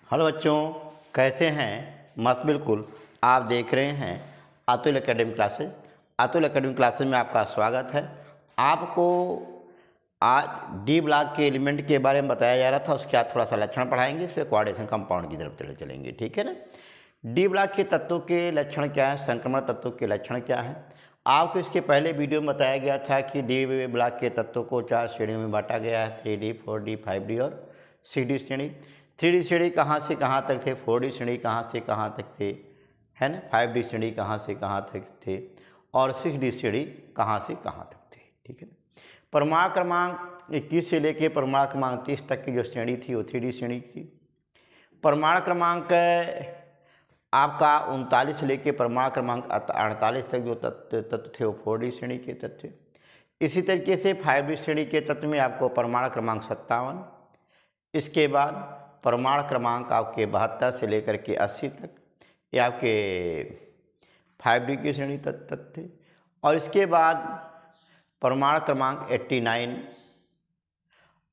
Hello बच्चों, कैसे हैं? मस्त बिल्कुल। आप देख रहे हैं Atul academy classes. Atul academy classes में आपका स्वागत है। आपको आज डी ब्लॉक के एलिमेंट के बारे में बताया जा रहा था, उसके बाद थोड़ा सा लक्षण पढ़ाएंगे, इस पर कोऑर्डिनेशन कंपाउंड की तरफ चलेंगे। ठीक है ना। डी ब्लॉक के तत्वों के लक्षण क्या है, संक्रमण तत्वों के लक्षण क्या है। आपको इसके पहले वीडियो में बताया गया था कि डी ब्लॉक के तत्वों को 4 श्रेणियों में बांटा गया है, 3D, 4D, 5D और 6D श्रेणी। 3D श्रेणी कहाँ से कहाँ तक थे, 4D श्रेणी कहाँ से कहाँ तक थे, है ना, 5D श्रेणी कहाँ से कहाँ तक थे और 6D श्रेणी कहाँ से कहाँ तक थे। ठीक है ना। परमाणु क्रमांक 21 से लेकर परमाणु क्रमांक 30 तक की जो श्रेणी थी वो 3D श्रेणी थी। परमाणु क्रमांक आपका 39 से लेकर परमाणु क्रमांक 48 तक जो तत्व थे वो 4D श्रेणी के तत्व थे। इसी तरीके से 5D श्रेणी के तत्व में आपको परमाणु क्रमांक 57, इसके बाद परमाणु क्रमांक आपके 72 से लेकर के 80 तक ये आपके 5D की श्रेणी तत्व थे। और इसके बाद परमाणु क्रमांक 89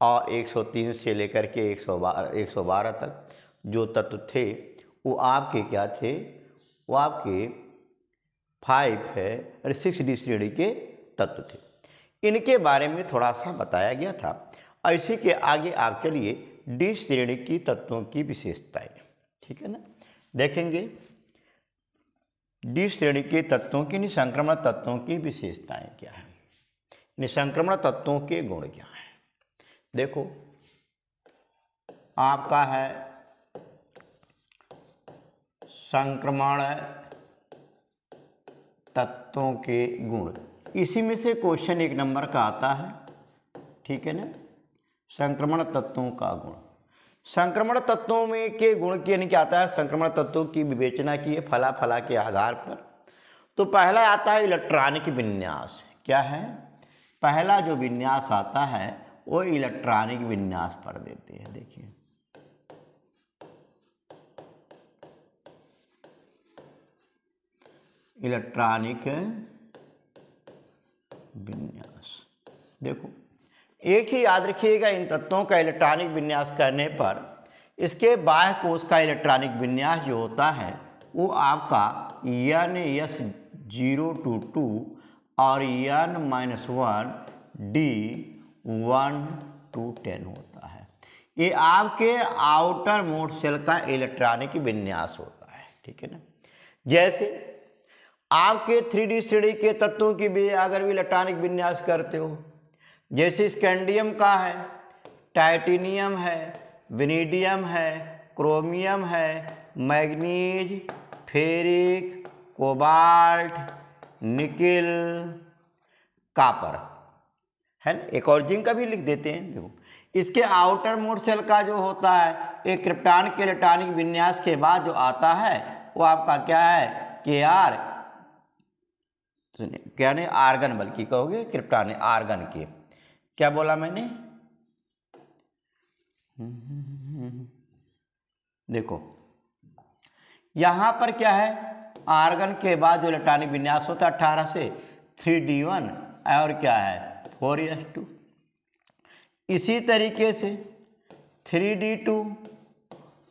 और 103 से लेकर के 112 तक जो तत्व थे वो आपके क्या थे, वो आपके 5 है और 6D श्रेणी के तत्व थे। इनके बारे में थोड़ा सा बताया गया था। इसी के आगे आपके लिए डी श्रेणी की तत्वों की विशेषताएं, ठीक है ना, देखेंगे। डी श्रेणी के तत्वों की निसंक्रमण तत्वों की विशेषताएं क्या है, निसंक्रमण तत्वों के गुण क्या है। देखो आपका है संक्रमण तत्वों के गुण, इसी में से क्वेश्चन 1 नंबर का आता है। ठीक है ना। संक्रमण तत्वों का गुण, संक्रमण तत्वों में के गुण के यानी क्या आता है, संक्रमण तत्वों की विवेचना की है फला के आधार पर। तो पहला आता है इलेक्ट्रॉनिक विन्यास। क्या है, पहला जो विन्यास आता है वो इलेक्ट्रॉनिक विन्यास पर देते हैं। देखिए इलेक्ट्रॉनिक विन्यास, देखो एक ही याद रखिएगा, इन तत्वों का इलेक्ट्रॉनिक विन्यास करने पर इसके बाह्य कोश का इलेक्ट्रॉनिक विन्यास जो होता है वो आपका N(S)(0) to 2 और N-1 D(1 to 10) होता है। ये आपके आउटर मोड सेल का इलेक्ट्रॉनिक विन्यास होता है। ठीक है ना। जैसे आपके 3D श्रेणी के तत्वों की भी अगर भी इलेक्ट्रॉनिक विन्यास करते हो, जैसे स्कैंडियम का है, टाइटेनियम है, वेनेडियम है, क्रोमियम है, manganese, ferric, cobalt, nickel, copper, है ना। एक और जिंक का भी लिख देते हैं। देखो इसके आउटर मोड सेल का जो होता है एक क्रिप्टॉन के इलेक्ट्रॉनिक विन्यास के बाद जो आता है वो आपका क्या है, Kr, क्या नहीं आर्गन, बल्कि कहोगे क्रिप्टॉन आर्गन के, क्या बोला मैंने, देखो यहां पर क्या है, आर्गन के बाद जो इलेक्ट्रॉनिक विन्यास होता है 18 से 3D1 और क्या है 4s2। इसी तरीके से 3D2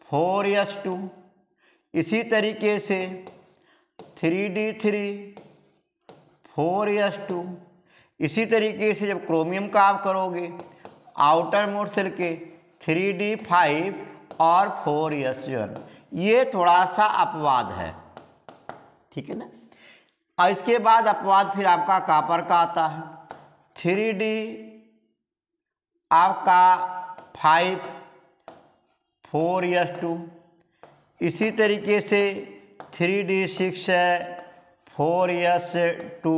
4s2, इसी तरीके से 3D3 4s2, इसी तरीके से जब क्रोमियम का आप करोगे आउटर मोड सेल के 3D5 और 4s1, ये थोड़ा सा अपवाद है। ठीक है ना। और इसके बाद अपवाद फिर आपका कापर का आता है, 3D आपका 5 4s2, इसी तरीके से 3D6 4s2,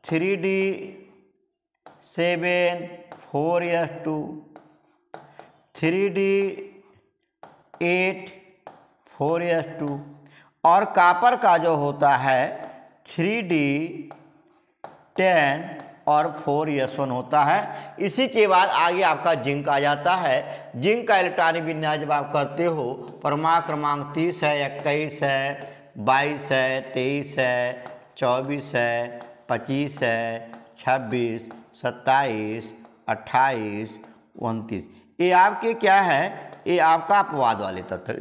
3D7 4s2, 3D8 4s2 और कापर का जो होता है 3D10 और 4s1 होता है। इसी के बाद आगे आपका जिंक आ जाता है। जिंक का इलेक्ट्रॉनिक विन्यास जब आप करते हो परमाणु क्रमांक 30 है, 21 है, 22 है, 23 है, 24 है, 25 है, 26, 27, 28, 29, ये आपके क्या है, ये आपका अपवाद वाले तत्व,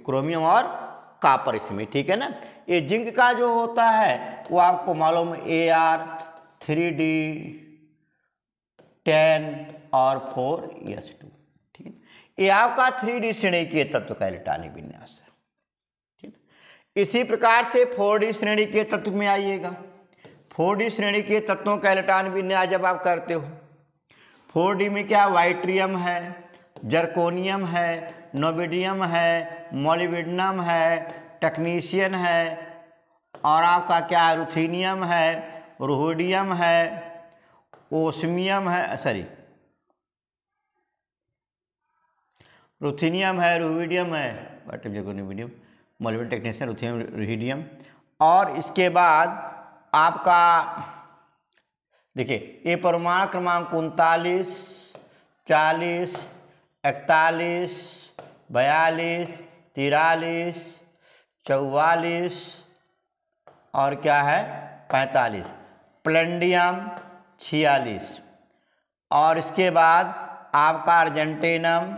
क्रोमियम और कॉपर इसमें, ठीक है ना। ये जिंक का जो होता है वो आपको मालूम Ar3d10 और 4s2, ठीक है। ये आपका 3d श्रेणी के तत्व का इलेक्ट्रॉनिक विन्यास है, ठीक। इसी प्रकार से 4d श्रेणी के तत्व में आइएगा। 4d श्रेणी के तत्वों का इलेक्ट्रॉनिक विन्यास जब आप करते हो, 4d में क्या वाइट्रियम है, जर्कोनियम है, नोबिडियम है, मोलिब्डेनम है, टेक्नीशियन है, और आपका क्या है, रुथीनियम है, रोहिडियम है, ओस्मियम है, सॉरी रुथीनियम है, रोहिडियम है, जर्कोनियम, मोलिब्डेनम, टेक्नीशियन, रुथीनियम, रोहिडियम। और इसके बाद आपका देखिए ये परमाणु क्रमांक 39, 40, 41, 42, 43, 44 और क्या है 45, प्लेंडियम 46, और इसके बाद आपका अर्जेंटेनम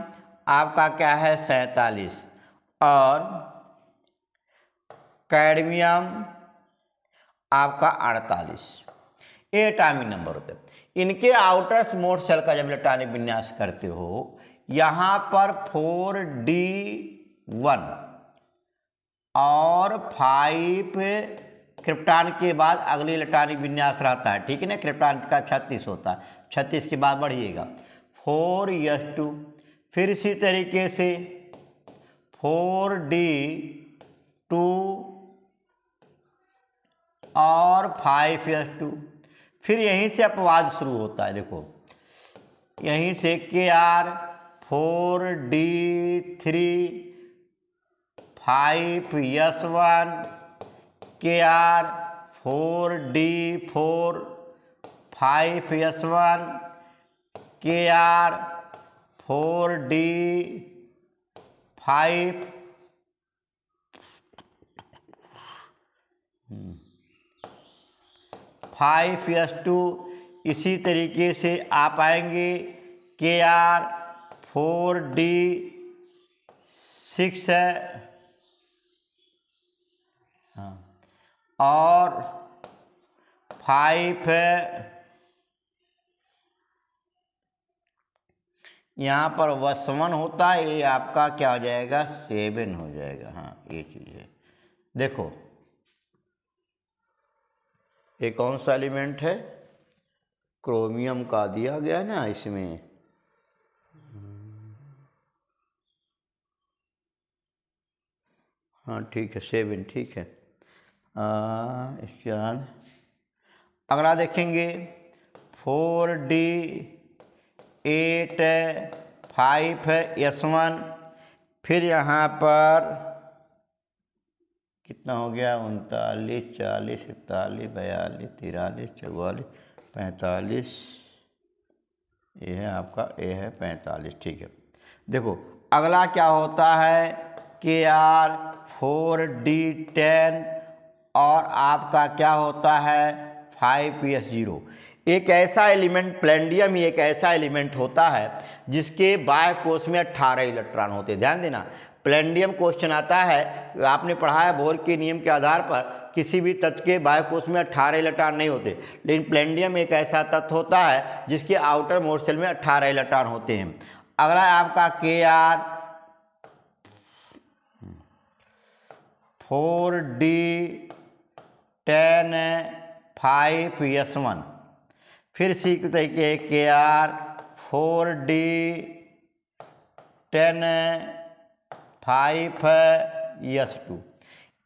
आपका क्या है 47, और कैडमियम आपका 48। ये एटॉमिक नंबर होते हैं। इनके आउटर मोस्ट शेल का जब इलेक्ट्रॉनिक विन्यास करते हो, यहाँ पर 4d1 और 5 क्रिप्टॉन के बाद अगली इलेक्ट्रॉनिक विन्यास रहता है, ठीक है ना। क्रिप्टॉन का 36 होता है, 36 के बाद बढ़िएगा 4s2, फिर इसी तरीके से 4d2 और 5s2, फिर यहीं से अपवाद शुरू होता है। देखो यहीं से Kr 4d3 5s1, Kr 4d4 5s1, Kr 4d5 5s2। इसी तरीके से आप आएंगे Kr 4d6 है, हाँ, और 5 है, यहाँ पर वसवन होता है, ये आपका क्या हो जाएगा 7 हो जाएगा। हाँ ये चीज़ है। देखो ये कौन सा एलिमेंट है, क्रोमियम का दिया गया ना इसमें, हाँ ठीक है 7, ठीक है। इसके बाद अगला देखेंगे 4d8 5s1, फिर यहाँ पर कितना हो गया 39, 40, 41, 42, 43, 44, 45, ये है आपका, ये है 45, ठीक है। देखो अगला क्या होता है Kr 4d10 और आपका क्या होता है 5s0। एक ऐसा एलिमेंट, प्लेंडियम एक ऐसा एलिमेंट होता है जिसके बाह्य कोश में 18 इलेक्ट्रॉन होते हैं। ध्यान देना, प्लेंडियम क्वेश्चन आता है, आपने पढ़ा है बोर के नियम के आधार पर किसी भी तत्व के बाह्य कोश में 18 इलेक्ट्रॉन नहीं होते, लेकिन प्लेंडियम एक ऐसा तत्व होता है जिसके आउटर मोस्ट शेल में 18 इलेक्ट्रॉन होते हैं। अगला है आपका Kr 4d10 5s1, फिर इसी तरीके Kr 4d10 5s2।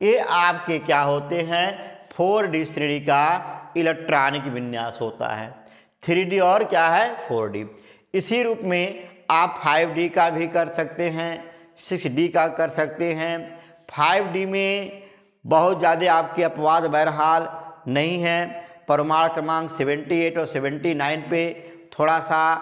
ये आपके क्या होते हैं 4d श्रेणी का इलेक्ट्रॉनिक विन्यास होता है। 3d और क्या है 4d। इसी रूप में आप 5d का भी कर सकते हैं, 6d का कर सकते हैं। 5d में बहुत ज़्यादा आपके अपवाद बहरहाल नहीं है। परमाणु क्रमांक 78 और 79 पे थोड़ा सा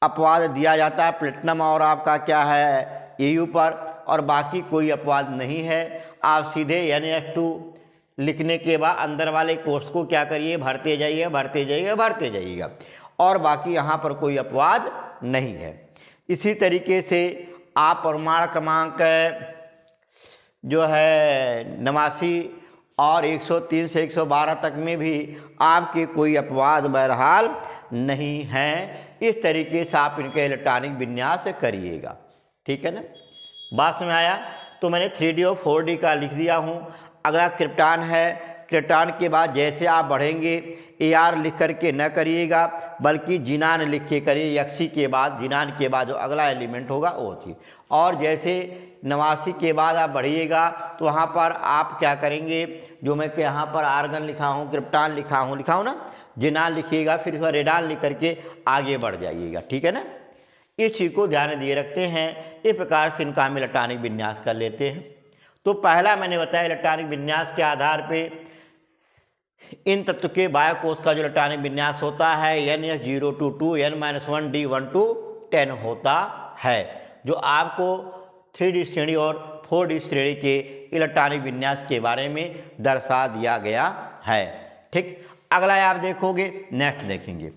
अपवाद दिया जाता है, प्लेटिनम और आपका क्या है Au पर, और बाकी कोई अपवाद नहीं है। आप सीधे NH2 लिखने के बाद अंदर वाले कोष को क्या करिए भरते जाइए, भरते जाइए, भरते जाइएगा, और बाकी यहाँ पर कोई अपवाद नहीं है। इसी तरीके से आप परमाणु क्रमांक जो है 89 और 103 से 112 तक में भी आपके कोई अपवाद बहरहाल नहीं है। इस तरीके से आप इनके इलेक्ट्रॉनिक विन्यास करिएगा, ठीक है ना। बात में आया। तो मैंने 3D और 4D का लिख दिया हूँ। अगला क्रिप्टॉन है। क्रिप्टॉन के बाद जैसे आप बढ़ेंगे AR लिख करके न करिएगा, बल्कि जिनान लिख के करिए। यक्सी के बाद, जिनान के बाद जो अगला एलिमेंट होगा वो चीज़। और जैसे 89 के बाद आप बढ़िएगा तो वहाँ पर आप क्या करेंगे, जो मैं यहाँ पर आर्गन लिखा हूँ, क्रिप्टॉन लिखा हूँ ना, जिनान लिखिएगा, फिर उसका रेडान लिख करके आगे बढ़ जाइएगा, ठीक है ना। इस चीज़ को ध्यान दिए रखते हैं। इस प्रकार से इनका हम इलेक्ट्रॉनिक विन्यास कर लेते हैं। तो पहला मैंने बताया इलेक्ट्रॉनिक विन्यास के आधार पे इन तत्व के बायोकोष का जो इलेक्ट्रॉनिक विन्यास होता है NS022 N-1 D1 to 10 होता है, जो आपको 3D श्रेणी और 4D श्रेणी के इलेक्ट्रॉनिक विन्यास के बारे में दर्शा दिया गया है, ठीक। अगला आप देखोगे, नेक्स्ट देखेंगे।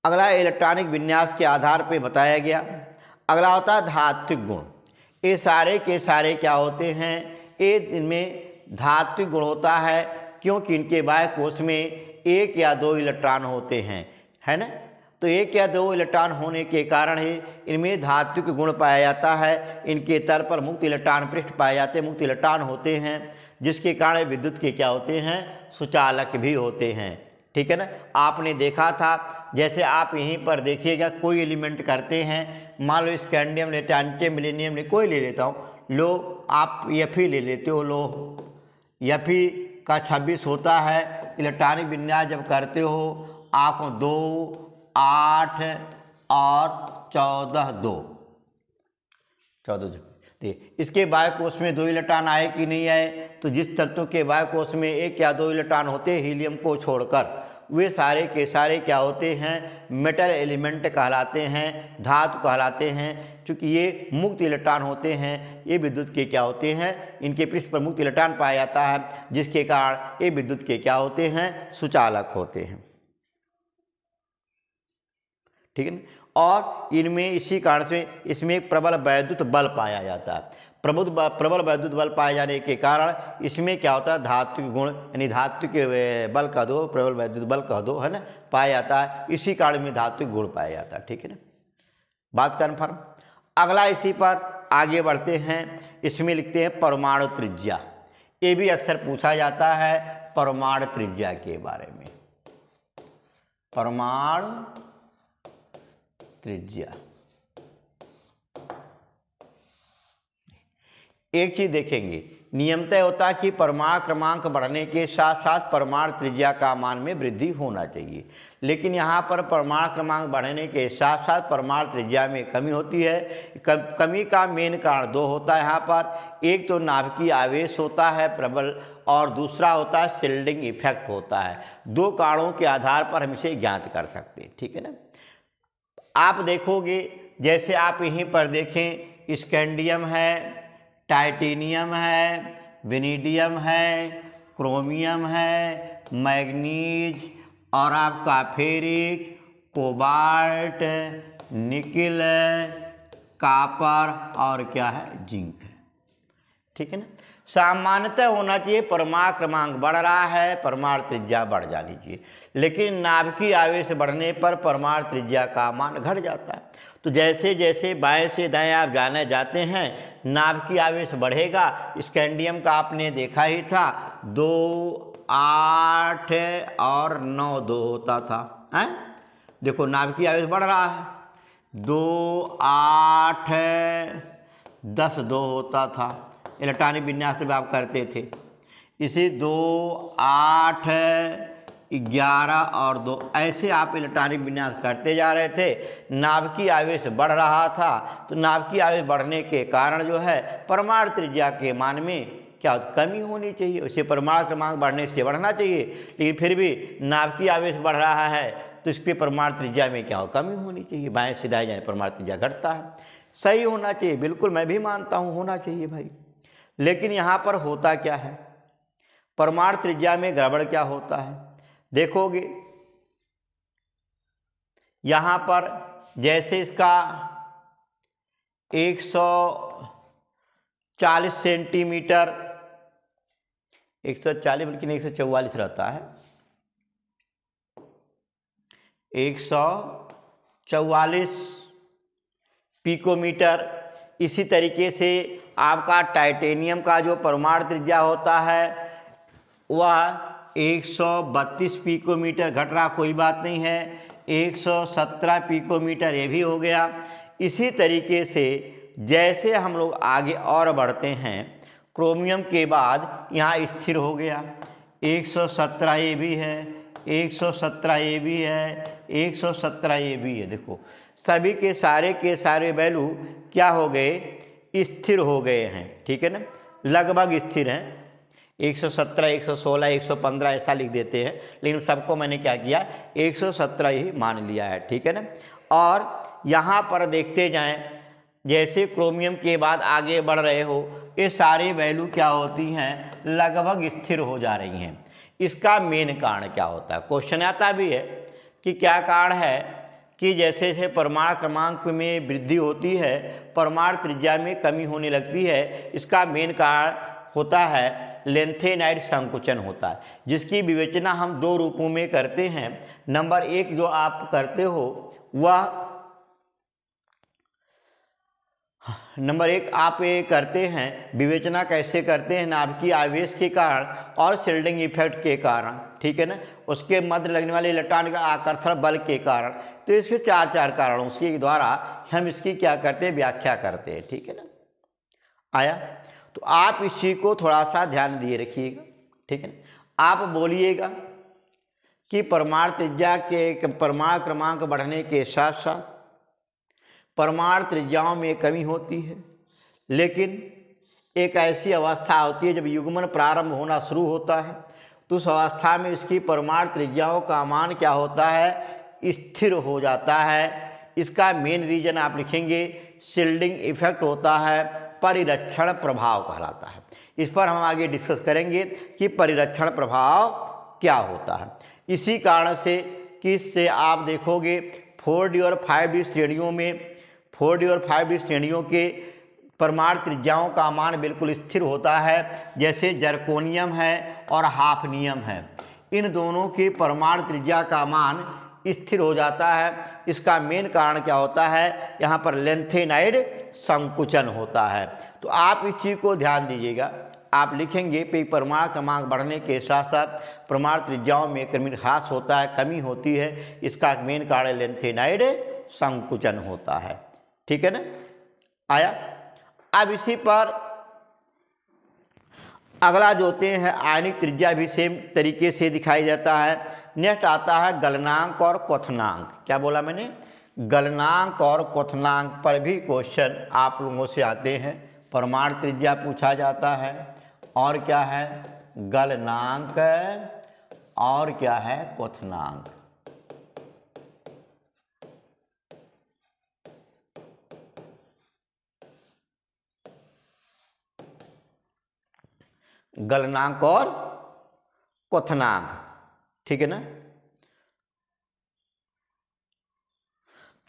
अगला इलेक्ट्रॉनिक विन्यास के आधार पे बताया गया। अगला होता है धात्विक गुण। ये सारे के सारे क्या होते हैं, ये इनमें धात्विक गुण होता है, क्योंकि इनके बाह्यकोश में 1 या 2 इलेक्ट्रॉन होते हैं, है ना। तो 1 या 2 इलेक्ट्रॉन होने के कारण ही इनमें धात्विक गुण पाया जाता है। इनके तल पर मुक्त इलेक्ट्रॉन पृष्ठ पाए जाते हैं, मुक्त इलेक्ट्रॉन होते हैं, जिसके कारण विद्युत के क्या होते हैं, सुचालक भी होते हैं, ठीक है ना। आपने देखा था, जैसे आप यहीं पर देखिएगा, कोई एलिमेंट करते हैं, मान लो स्कैंडियम ले, टांटियम, मिलेनियम ले, कोई ले लेता हूँ, लो आप Fe ले लेते हो, लो Fe का 26 होता है। इलेक्ट्रॉनिक विन्यास जब करते हो आप 2, 8 और 14 इसके बायोकोष में 2 इलेक्ट्रॉन आए कि नहीं आए, तो जिस तत्व के बायोकोष में 1 या 2 इलेक्ट्रॉन होते हैं हीलियम को छोड़कर, वे सारे के सारे क्या होते हैं, मेटल एलिमेंट कहलाते हैं, धातु कहलाते हैं। क्योंकि ये मुक्त इलेक्ट्रॉन होते हैं, ये विद्युत के क्या होते हैं, इनके पृष्ठ पर मुक्त इलेक्ट्रॉन पाया जाता है, जिसके कारण ये विद्युत के क्या होते हैं, सुचालक होते हैं, ठीक है ना। और इनमें इसी कारण से इसमें एक प्रबल वैद्युत बल पाया जाता है। प्रबल वैद्युत बल पाए जाने के कारण इसमें क्या होता है, धात्विक गुण यानी धात्विक बल कह दो, प्रबल वैद्युत बल कह दो, है ना, पाया जाता है। इसी कारण में धात्विक गुण पाया जाता है, ठीक है ना। बात कन्फर्म। अगला इसी पर आगे बढ़ते हैं। इसमें लिखते हैं परमाणु त्रिज्या। ये भी अक्सर पूछा जाता है परमाणु त्रिज्या के बारे में। परमाणु त्रिज्या, एक चीज देखेंगे, नियमतः होता है कि परमाणु क्रमांक बढ़ने के साथ साथ परमाणु त्रिज्या का मान में वृद्धि होना चाहिए, लेकिन यहाँ पर परमाणु क्रमांक बढ़ने के साथ साथ परमाणु त्रिज्या में कमी होती है। कमी का मेन कारण 2 होता है यहाँ पर। एक तो नाभिकीय आवेश होता है प्रबल, और दूसरा होता है शिल्डिंग इफेक्ट होता है। 2 कारणों के आधार पर हम इसे ज्ञात कर सकते हैं, ठीक है ना। आप देखोगे, जैसे आप यहीं पर देखें, स्कैंडियम है, टाइटेनियम है, वेनेडियम है, क्रोमियम है, मैग्नीज और आपका फेरिक, कोबाल्ट, निकिल, कॉपर और क्या है, जिंक है, ठीक है ना। सामान्यतः होना चाहिए परमाणु क्रमांक बढ़ रहा है, परमाणु त्रिज्या बढ़ जानी चाहिए, लेकिन नाभिकीय आवेश बढ़ने पर परमाणु त्रिज्या का मान घट जाता है। तो जैसे जैसे बाएं से दाएं आप जाने जाते हैं, नाभिकीय आवेश बढ़ेगा। स्कैंडियम का आपने देखा ही था, 2, 8 और 9 2 होता था, हैं? देखो नाभिकीय आवेश बढ़ रहा है, 2, 8, 10 2 होता था। इलेक्ट्रॉनिक विन्यास जब आप करते थे, इसे 2, 8, 11 और 2 ऐसे आप इलेक्ट्रॉनिक विन्यास करते जा रहे थे। नाभिकीय आवेश बढ़ रहा था, तो नाभिकीय आवेश बढ़ने के कारण जो है परमाणु त्रिज्या के मान में क्या कमी होनी चाहिए। उसे परमाणु क्रमांक बढ़ने से बढ़ना चाहिए, लेकिन फिर भी नाभिकीय आवेश बढ़ रहा है तो इस पर परमाणु त्रिज्या में क्या हो, कमी होनी चाहिए। बाएं से दाएं जाए परमाणु त्रिज्या घटता है, सही होना चाहिए, बिल्कुल मैं भी मानता हूँ होना चाहिए भाई। लेकिन यहाँ पर होता क्या है, परमाणु त्रिज्या में गड़बड़ क्या होता है, देखोगे यहाँ पर जैसे इसका 140 सेंटीमीटर, 140 बल्कि 144 रहता है, 144 पिकोमीटर। इसी तरीके से आपका टाइटेनियम का जो परमाणु त्रिज्या होता है वह 132 पिकोमीटर, घट रहा कोई बात नहीं है, 117 पिकोमीटर ये भी हो गया। इसी तरीके से जैसे हम लोग आगे और बढ़ते हैं, क्रोमियम के बाद यहाँ स्थिर हो गया, 117 ये भी है, 117 ये भी है, 117 ये भी है। देखो सभी के सारे वैल्यू क्या हो गए, स्थिर हो गए हैं, ठीक है ना, लगभग स्थिर हैं। 117, 116, 115 ऐसा लिख देते हैं, लेकिन सबको मैंने क्या किया, 117 ही मान लिया है, ठीक है ना। और यहाँ पर देखते जाएं, जैसे क्रोमियम के बाद आगे बढ़ रहे हो, ये सारी वैल्यू क्या होती हैं, लगभग स्थिर हो जा रही हैं। इसका मेन कारण क्या होता है, क्वेश्चन आता भी है कि क्या कारण है कि जैसे जैसे परमाणु क्रमांक में वृद्धि होती है, परमाणु त्रिज्या में कमी होने लगती है। इसका मेन कारण होता है लेंथेनाइड संकुचन होता है, जिसकी विवेचना हम दो रूपों में करते हैं। नंबर एक जो आप करते हो वह नंबर एक आप ये करते हैं, विवेचना कैसे करते हैं, नाभिकीय आवेश के कारण और शिल्डिंग इफेक्ट के कारण, ठीक है ना, उसके मध्य लगने वाले इलेक्ट्रॉन के आकर्षण बल के कारण। तो इसके चार कारणों के द्वारा हम इसकी क्या करते हैं, व्याख्या करते हैं, ठीक है ना। आया, तो आप इस चीज़ को थोड़ा सा ध्यान दिए रखिएगा, ठीक है ना। आप बोलिएगा कि परमाणु त्रिज्या के परमाणु क्रमांक बढ़ने के साथ साथ परमाणु त्रिज्याओं में कमी होती है, लेकिन एक ऐसी अवस्था होती है जब युग्मन प्रारंभ होना शुरू होता है, तो उस अवस्था में इसकी परमाणु त्रिज्याओं का मान क्या होता है, स्थिर हो जाता है। इसका मेन रीजन आप लिखेंगे शिल्डिंग इफेक्ट होता है, परिरक्षण प्रभाव कहलाता है। इस पर हम आगे डिस्कस करेंगे कि परिरक्षण प्रभाव क्या होता है। इसी कारण से कि इससे आप देखोगे 4D और 5D श्रेणियों में 4D और 5D श्रेणियों के परमाणु त्रिज्याओं का मान बिल्कुल स्थिर होता है, जैसे जर्कोनियम है और हाफनियम है। इन दोनों की परमाणु त्रिज्या का मान स्थिर हो जाता है। इसका मेन कारण क्या होता है, यहाँ पर लेंथेनाइड संकुचन होता है। तो आप इस चीज़ को ध्यान दीजिएगा, आप लिखेंगे कि परमाणु क्रमांक बढ़ने के साथ साथ परमाणु त्रिज्याओं में क्रमिक ह्रास होता है, कमी होती है। इसका मेन कारण लेंथेनाइड संकुचन होता है, ठीक है ना। आया, अब इसी पर अगला जो होते हैं आयनिक त्रिज्या भी सेम तरीके से दिखाई जाता है। नेक्स्ट आता है गलनांक और क्वथनांक। क्या बोला मैंने, गलनांक और क्वथनांक पर भी क्वेश्चन आप लोगों से आते हैं। परमाणु त्रिज्या पूछा जाता है, और क्या है गलनांक, और क्या है क्वथनांक। गलनांक और क्वथनांक, ठीक है ना।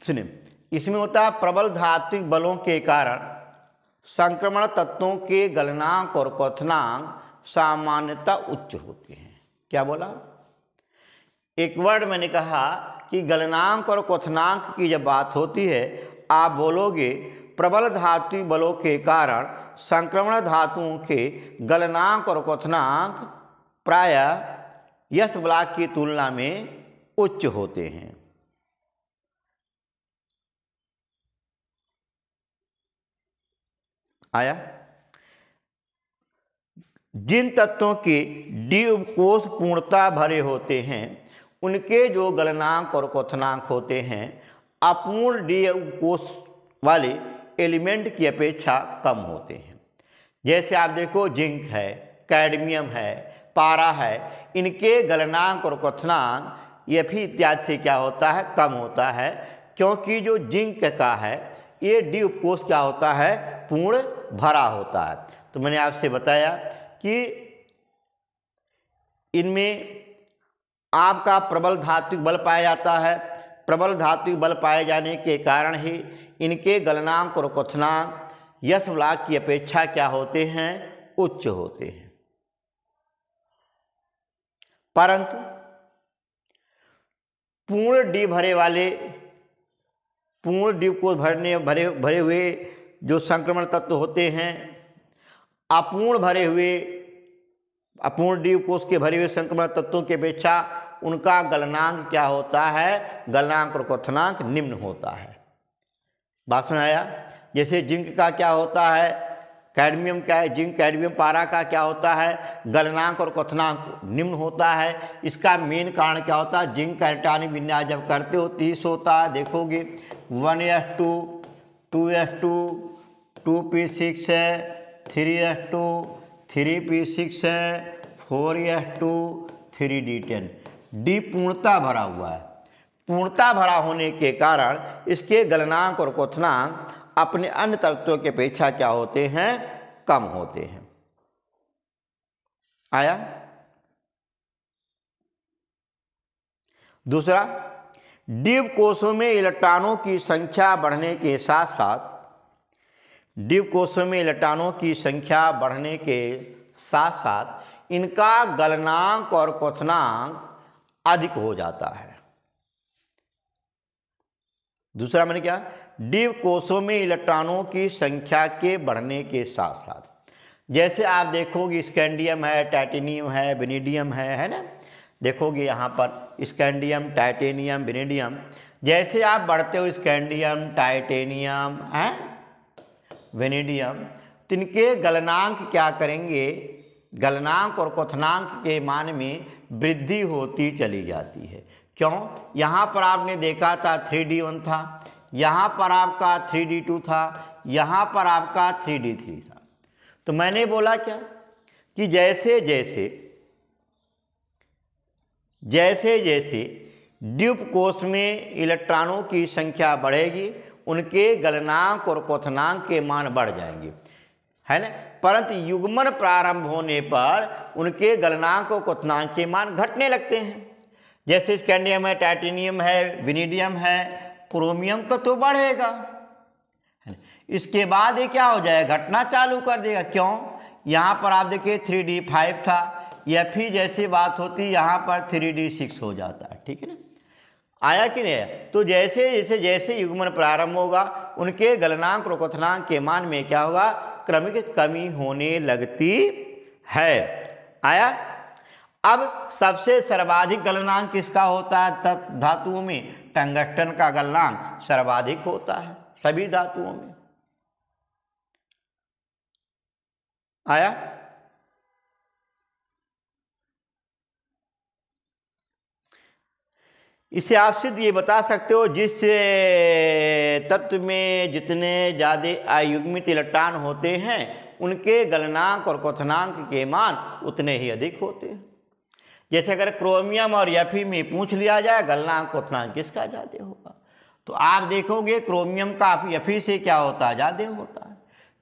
सुनिए, इसमें होता है प्रबल धात्विक बलों के कारण संक्रमण तत्वों के गलनांक और क्वथनांक सामान्यतः उच्च होते हैं। क्या बोला, एक वर्ड मैंने कहा कि गलनांक और क्वथनांक की जब बात होती है, आप बोलोगे प्रबल धात्विक बलों के कारण संक्रमण धातुओं के गलनांक और क्वथनांक प्रायः यस ब्लॉक की तुलना में उच्च होते हैं। आया, जिन तत्वों के डी उपकोष पूर्णता भरे होते हैं उनके जो गलनांक और क्वथनांक होते हैं अपूर्ण डी उपकोष वाले एलिमेंट की अपेक्षा कम होते हैं। जैसे आप देखो जिंक है, कैडमियम है, पारा है, इनके गलनांक और क्वथनांक Fe इत्यादि से क्या होता है, कम होता है, क्योंकि जो जिंक का है ये डी उपकोष क्या होता है, पूर्ण भरा होता है। तो मैंने आपसे बताया कि इनमें आपका प्रबल धात्विक बल पाया जाता है, प्रबल धात्विक बल पाए जाने के कारण ही इनके गलनांक और क्वथनांक यश ब्लॉक की अपेक्षा क्या होते हैं, उच्च होते हैं। परंतु पूर्ण डी को भरे हुए जो संक्रमण तत्व होते हैं, अपूर्ण डी कोष के भरे हुए संक्रमण तत्वों की अपेक्षा उनका गलनांक क्या होता है, गलनांक और क्वथनांक निम्न होता है। बात में आया। जैसे जिंक का क्या होता है, कैडमियम क्या है, जिंक कैडमियम पारा का क्या होता है, गलनांक और क्वथनांक निम्न होता है। इसका मेन कारण क्या होता है, जिंक का इलेक्ट्रॉनिक विन्यास जब करते हो 30 होता है, देखोगे 1s2 2s2 2p6 है, 3s2 3p6 है, 4s2 3d10। डी पूर्णता भरा हुआ है। पूर्णता भरा होने के कारण इसके गलनांक और क्वथनांक अपने अन्य तत्वों की अपेक्षा क्या होते हैं, कम होते हैं। आया। दूसरा, डिव कोषों में इलेक्ट्रॉनों की संख्या बढ़ने के साथ साथ इनका गलनांक और क्वथनांक अधिक हो जाता है। दूसरा मैंने क्या, डिव कोषों में इलेक्ट्रॉनों की संख्या के बढ़ने के साथ साथ, जैसे आप देखोगे स्कैंडियम है, टाइटेनियम है, वेनेडियम है ना, देखोगे यहाँ पर स्कैंडियम, टाइटेनियम, वेनेडियम, जैसे आप बढ़ते हो स्कैंडियम, टाइटेनियम है, वेनेडियम, तो इनके गलनांक क्या करेंगे, गलनांक और क्वथनांक के मान में वृद्धि होती चली जाती है। क्यों? यहाँ पर आपने देखा था 3d1 था, यहाँ पर आपका 3d2 था, यहाँ पर आपका 3d3 था। तो मैंने बोला क्या कि जैसे जैसे ड्यूप कोष में इलेक्ट्रॉनों की संख्या बढ़ेगी, उनके गलनांक और क्वथनांक के मान बढ़ जाएंगे, है ना। परंतु युग्मन प्रारंभ होने पर उनके गलनांक और क्वथनांक के मान घटने लगते हैं। जैसे स्कैंडियम है, टाइटेनियम है, वेनेडियम है, क्रोमियम तो बढ़ेगा, इसके बाद ये क्या हो जाएगा, घटना चालू कर देगा। क्यों? यहाँ पर आप देखिए 3d5 था, या फिर जैसी बात होती यहाँ पर 3d6 हो जाता है, ठीक है ना। आया कि नहीं? तो जैसे युग्मन प्रारंभ होगा, उनके गलनांक और क्वथनांक के मान में क्या होगा, क्रमिक कमी होने लगती है। आया। अब सबसे सर्वाधिक गलनांक किसका होता है धातुओं में, टंगस्टन का गलनांक सर्वाधिक होता है सभी धातुओं में। आया। इससे आप सिद्ध ये बता सकते हो, जिस तत्व में जितने ज़्यादा अयुग्मित इलेक्ट्रॉन होते हैं, उनके गलनांक और क्वथनांक के मान उतने ही अधिक होते हैं। जैसे अगर क्रोमियम और Fe में पूछ लिया जाए गलनांक क्वथनांक किसका ज़्यादा होगा, तो आप देखोगे क्रोमियम का Fe से क्या होता है, ज़्यादा होता है।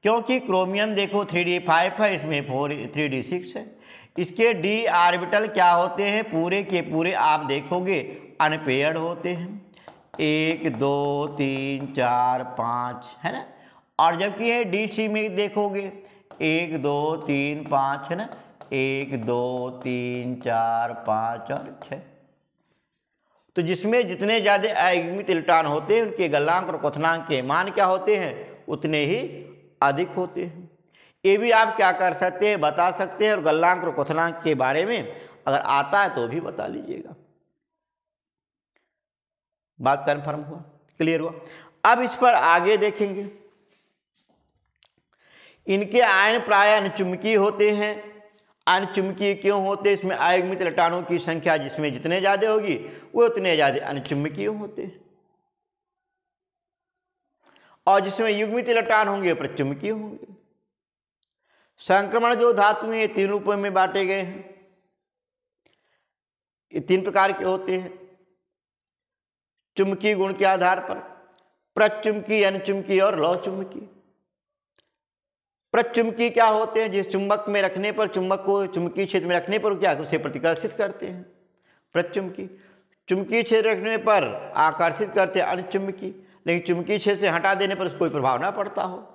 क्योंकि क्रोमियम देखो 3d5 है, इसमें 3d6 है। इसके d ऑर्बिटल क्या होते हैं, पूरे के पूरे आप देखोगे अनपेयर्ड होते हैं, 1 2 3 4 5, है ना। और जबकि ये DC में देखोगे 1 2 3 5, है ना, 1 2 3 4 5 और 6। तो जिसमें जितने ज़्यादा अयुग्मित इलेक्ट्रॉन होते हैं, उनके गलनांक और क्वथनांक के मान क्या होते हैं, उतने ही अधिक होते हैं। ये भी आप क्या कर सकते हैं, बता सकते हैं। और गलनांक और क्वथनांक के बारे में अगर आता है तो भी बता लीजिएगा। बात कन्फर्म हुआ, क्लियर हुआ। अब इस पर आगे देखेंगे। इनके आयन प्राय अनचुंबकीय होते हैं। अनचुंबकीय क्यों होते हैं? इसमें अयुग्मित इलेक्ट्रॉनों की संख्या जिसमें जितने ज़्यादा होगी वो उतने ज़्यादा अनचुंबकीय होते हैं, और जिसमें युग्मित इलेक्ट्रॉन होंगे वो प्रचुंबकीय होंगे। संक्रमण जो धातु हैं 3 रूपों में बांटे गए हैं। ये 3 प्रकार के होते हैं चुंबकीय गुण के आधार पर, प्रचुंबकीय, अनचुंबकीय और लौह चुंबकीय। प्रचुंबकीय क्या होते हैं? जिस चुंबक में रखने पर, चुंबक को चुंबकीय क्षेत्र में रखने पर क्या उसे प्रतिकर्षित करते हैं, प्रचुंबकीय। चुंबकीय क्षेत्र रखने पर आकर्षित करते हैं अनिचुंबकीय, लेकिन चुंबकीय क्षेत्र से हटा देने पर कोई प्रभाव ना पड़ता हो।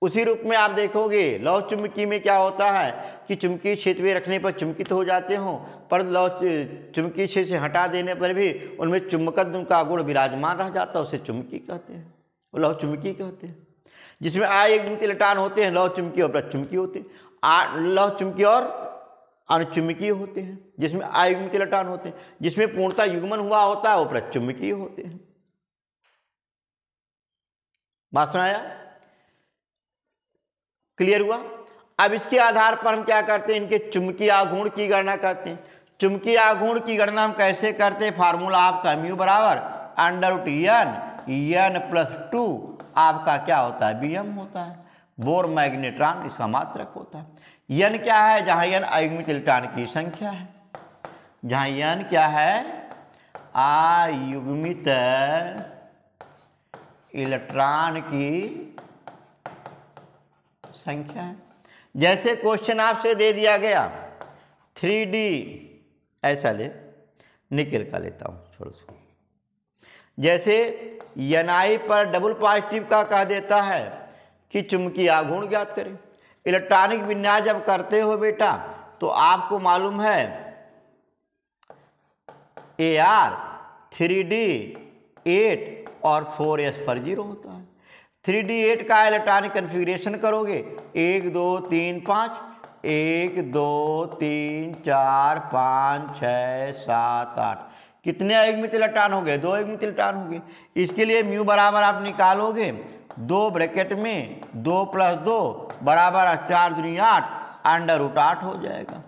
उसी रूप में आप देखोगे लौह चुंबकीय में क्या होता है कि चुंबकीय क्षेत्र में रखने पर चुंबकित हो जाते हों, पर लौह चुंबकीय क्षेत्र से हटा देने पर भी उनमें चुंबकत्व का गुण विराजमान रह जाता है, उसे चुंबकीय कहते हैं, लौह चुंबकीय कहते हैं। जिसमें आयुग्मित इलेक्ट्रॉन होते हैं लौह चुंबकीय और प्रचुंबकीय होते हैं, लौह चुंबकीय और अनुचुंबकीय होते हैं। जिसमें आयुग्मित इलेक्ट्रॉन होते हैं, जिसमें पूर्णतः युग्मन हुआ होता है वो प्रचुंबकीय होते हैं। बात समझ आया? क्लियर हुआ? अब इसके आधार पर हम क्या करते हैं, इनके चुंबकीय आघूर्ण की गणना करते हैं। चुंबकीय आघूर्ण की गणना हम कैसे करते हैं? फार्मूला आपका म्यू बराबर √n + 2 आपका क्या होता है, Bm होता है। बोर मैग्नेट्रॉन इसका मात्रक होता है। n क्या है? जहां n आयुग्मित इलेक्ट्रॉन की संख्या है, जहां n क्या है, आयुग्मित इलेक्ट्रॉन की संख्या है। जैसे क्वेश्चन आपसे दे दिया गया 3D, ऐसा ले, निकल का लेता हूं थोड़ा सा। जैसे Ni पर डबल पॉजिटिव का कह देता है कि चुंबकीय आघूर्ण ज्ञात करें। इलेक्ट्रॉनिक विन्यास जब करते हो बेटा तो आपको मालूम है Ar 3D 8 और 4s पर 0 होता है। 3D 8 का इलेक्ट्रॉनिक कन्फिग्रेशन करोगे 1 2 3 5, 1 2 3 4 5 6 7 8, कितने आयुग्मित इलेक्ट्रॉन हो गए? 2 आयुग्मित इलेक्ट्रॉन हो गए। इसके लिए म्यू बराबर आप निकालोगे 2 ब्रैकेट में 2 + 2 बराबर 4 दूनी 8, √8 हो जाएगा।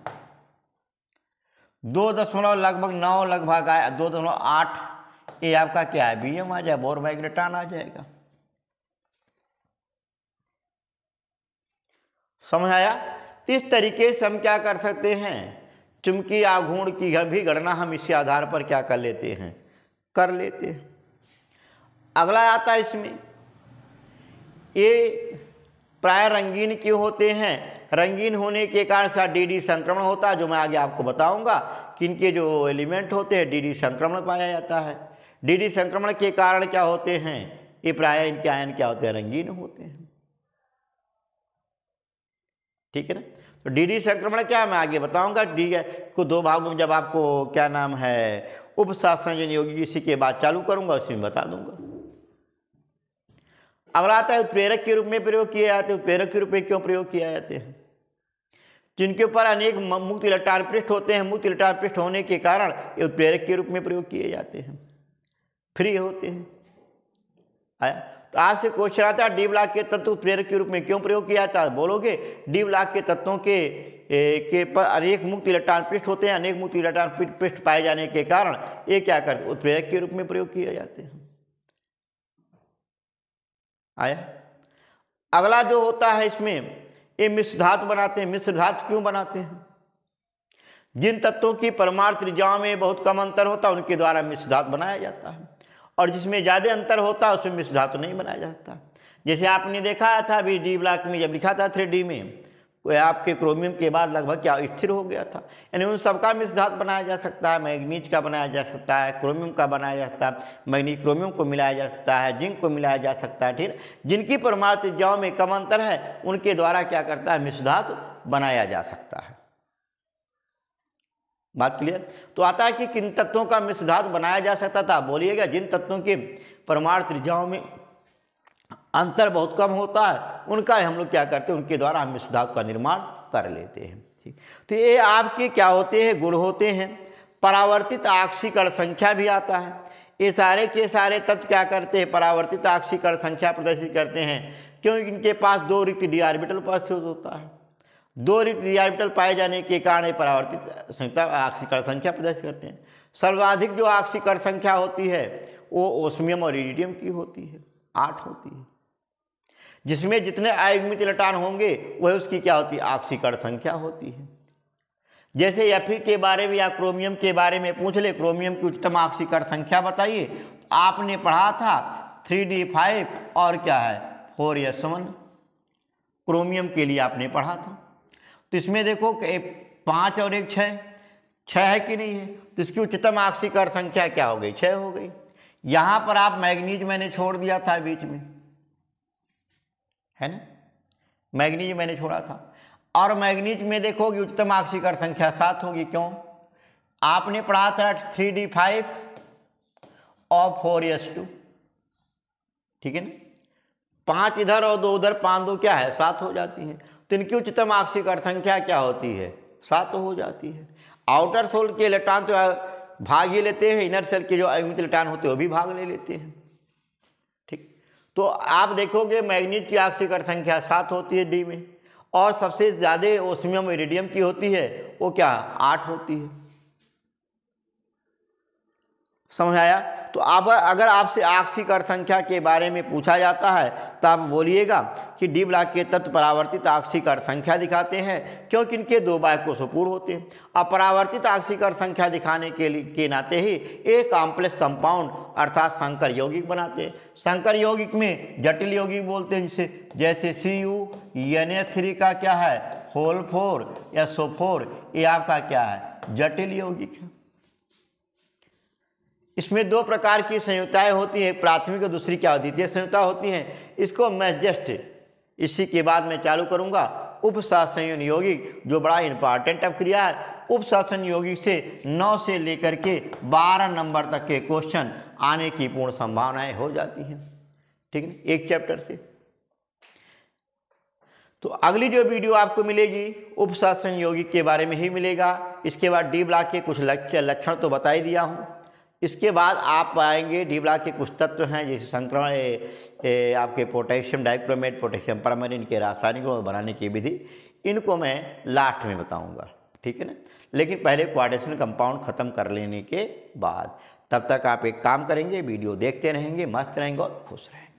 2.9 लगभग आया, 2.8, ये आपका क्या है, Bm आ जाए, बोर मैग्नेट्रॉन आ जाएगा। समझ आया? तो इस तरीके से हम क्या कर सकते हैं, चुंबकीय आघूर्ण की भी गणना हम इसी आधार पर क्या कर लेते हैं, कर लेते हैं। अगला आता है इसमें, ये प्राय रंगीन क्यों होते हैं? रंगीन होने के कारण इसका डी संक्रमण होता है, जो मैं आगे आपको बताऊंगा कि इनके जो एलिमेंट होते हैं डी संक्रमण पाया जाता है। डी संक्रमण के कारण क्या होते हैं, ये प्राय इनके आयन क्या होते हैं, रंगीन होते हैं। ठीक है ना? तो डी संक्रमण क्या है मैं आगे बताऊंगा। डी को 2 भागों में जब आपको क्या नाम है उपशासन योगी, इसी के बाद चालू करूंगा, उसी में बता दूंगा। अगला आता है उत्प्रेरक के रूप में प्रयोग किए जाते हैं। उत्प्रेरक के रूप में क्यों प्रयोग किए जाते हैं? जिनके ऊपर अनेक मुक्त इलेक्ट्रॉन पृष्ठ होते हैं, मुक्त इलेक्ट्रॉन पृष्ठ होने के कारण ये उत्प्रेरक के रूप में प्रयोग किए जाते हैं, फ्री होते हैं। आया? तो आज से क्वेश्चन आता है डी ब्लॉक के तत्व उत्प्रेरक के रूप में क्यों प्रयोग किया जाता है? बोलोगे डी ब्लॉक के तत्वों के पर अनेक मुक्त इलेक्ट्रॉन पृष्ठ होते हैं, अनेक मुक्त इलेक्ट्रॉन पृष्ठ पाए जाने के कारण ये क्या करते हैं, उत्प्रेरक के रूप में प्रयोग किए जाते हैं। आया? अगला जो होता है इसमें, ये मिश्र धातु बनाते हैं। मिश्र धातु क्यों बनाते हैं? जिन तत्वों की परमाणु त्रिज्याओं में बहुत कम अंतर होता है उनके द्वारा मिश्र धातु बनाया जाता है, और जिसमें ज़्यादा अंतर होता है उसमें मिश्र धातु नहीं बनाया जाता। जैसे आपने देखा था अभी डी ब्लॉक में जब लिखा था 3D में, कोई आपके क्रोमियम के बाद लगभग क्या स्थिर हो गया था, यानी उन सबका मिश्र धातु बनाया जा सकता है। मैग्नीज का बनाया जा सकता है, क्रोमियम का बनाया जा सकता है, मैग्नीज क्रोमियम को मिलाया जा सकता है, जिंक को मिलाया जा सकता है। ठीक, जिनकी परमाणु त्रिज्याओं में कम अंतर है उनके द्वारा क्या करता है, मिश्र धातु बनाया जा सकता है। बात क्लियर? तो आता है कि किन तत्वों का मिश्र धातु बनाया जा सकता था? बोलिएगा जिन तत्वों के परमाणु त्रिज्याओं में अंतर बहुत कम होता है उनका हम लोग क्या करते हैं, उनके द्वारा हम मिश्र धातु का निर्माण कर लेते हैं। ठीक, तो ये आपके क्या होते हैं, गुण होते हैं। परावर्तित आक्सीकरण संख्या भी आता है। ये सारे के सारे तत्व क्या करते हैं, परावर्तित आक्सीकरण संख्या प्रदर्शित करते हैं, क्योंकि इनके पास 2 रिक्त डी ऑर्बिटल उपस्थित होता है। 2 रिक्त डी ऑर्बिटल पाए जाने के कारण परावर्तित आक्सीकरण संख्या प्रदर्शित करते हैं। सर्वाधिक जो आक्सीकरण संख्या होती है वो ओस्मियम और इरिडियम की होती है, 8 होती है। जिसमें जितने आयुग्मित इलेक्ट्रॉन होंगे वह उसकी क्या होती है, आक्सीकरण संख्या होती है। जैसे Fe के बारे में या क्रोमियम के बारे में पूछ ले, क्रोमियम की उच्चतम आक्सीकरण संख्या बताइए, तो आपने पढ़ा था 3D5 और क्या है 4s1, क्रोमियम के लिए आपने पढ़ा था। तो इसमें देखो 5 और 1 6, 6 है कि नहीं है, तो इसकी उच्चतम ऑक्सीकरण संख्या क्या हो गई, 6 हो गई। यहां पर आप मैग्नीज मैंने छोड़ दिया था बीच में, है ना, मैग्नीज मैंने छोड़ा था, और मैग्नीज में देखोगे उच्चतम ऑक्सीकरण संख्या 7 होगी। क्यों, आपने पढ़ा था 3d5 और 4s2, ठीक है ना, 5 इधर और 2 उधर, 5 2 क्या है 7 हो जाती है। तो इनकी उच्चतम ऑक्सीकरण संख्या क्या होती है, 7 हो जाती है। आउटर शेल के इलेक्ट्रॉन तो भाग ही लेते हैं, इनर शेल के जो अयुग्मित इलेक्ट्रॉन होते हैं वो भी भाग ले लेते हैं, ठीक। तो आप देखोगे मैग्नीज की ऑक्सीकरण संख्या 7 होती है डी में, और सबसे ज़्यादा ओस्मियम इरिडियम की होती है, वो क्या 8 होती है। समझ आया। तो अब अगर आपसे ऑक्सीकरण संख्या के बारे में पूछा जाता है तो आप बोलिएगा कि डी ब्लॉक के तत्व परावर्तित ऑक्सीकरण संख्या दिखाते हैं, क्योंकि इनके 2 बायकोसोपूर होते हैं। अब परावर्तित ऑक्सीकरण संख्या दिखाने के नाते ही एक कॉम्प्लेक्स कंपाउंड अर्थात संकर यौगिक बनाते हैं। संकर यौगिक में जटिल यौगिक बोलते हैं, जिसे जैसे CuNH3 का क्या है होल 4 SO4, ये आपका क्या है जटिल यौगिक है। इसमें 2 प्रकार की संयुक्ताएं होती हैं, प्राथमिक और दूसरी क्या द्वितीय संयुक्ता होती हैं। इसको मैं जस्ट इसी के बाद मैं चालू करूंगा। उपसहसंयोजन यौगिक जो बड़ा इंपॉर्टेंट अब क्रिया है, उपसहसंयोजन यौगिक से 9 से लेकर के 12 नंबर तक के क्वेश्चन आने की पूर्ण संभावनाएं हो जाती हैं, ठीक है, एक चैप्टर से। तो अगली जो वीडियो आपको मिलेगी उपसहसंयोजन यौगिक के बारे में ही मिलेगा। इसके बाद डी ब्लॉक के कुछ लक्षण तो बता ही दिया हूँ। इसके बाद आप पाएंगे डी ब्लॉक के कुछ तत्व हैं, जैसे संक्रमण आपके पोटेशियम डाइक्रोमेट, पोटेशियम परमैंगनीट के रासायनिक गुण बनाने की विधि, इनको मैं लास्ट में बताऊंगा, ठीक है ना। लेकिन पहले क्वाड्रेशन कंपाउंड खत्म कर लेने के बाद, तब तक आप एक काम करेंगे, वीडियो देखते रहेंगे, मस्त रहेंगे और खुश रहेंगे।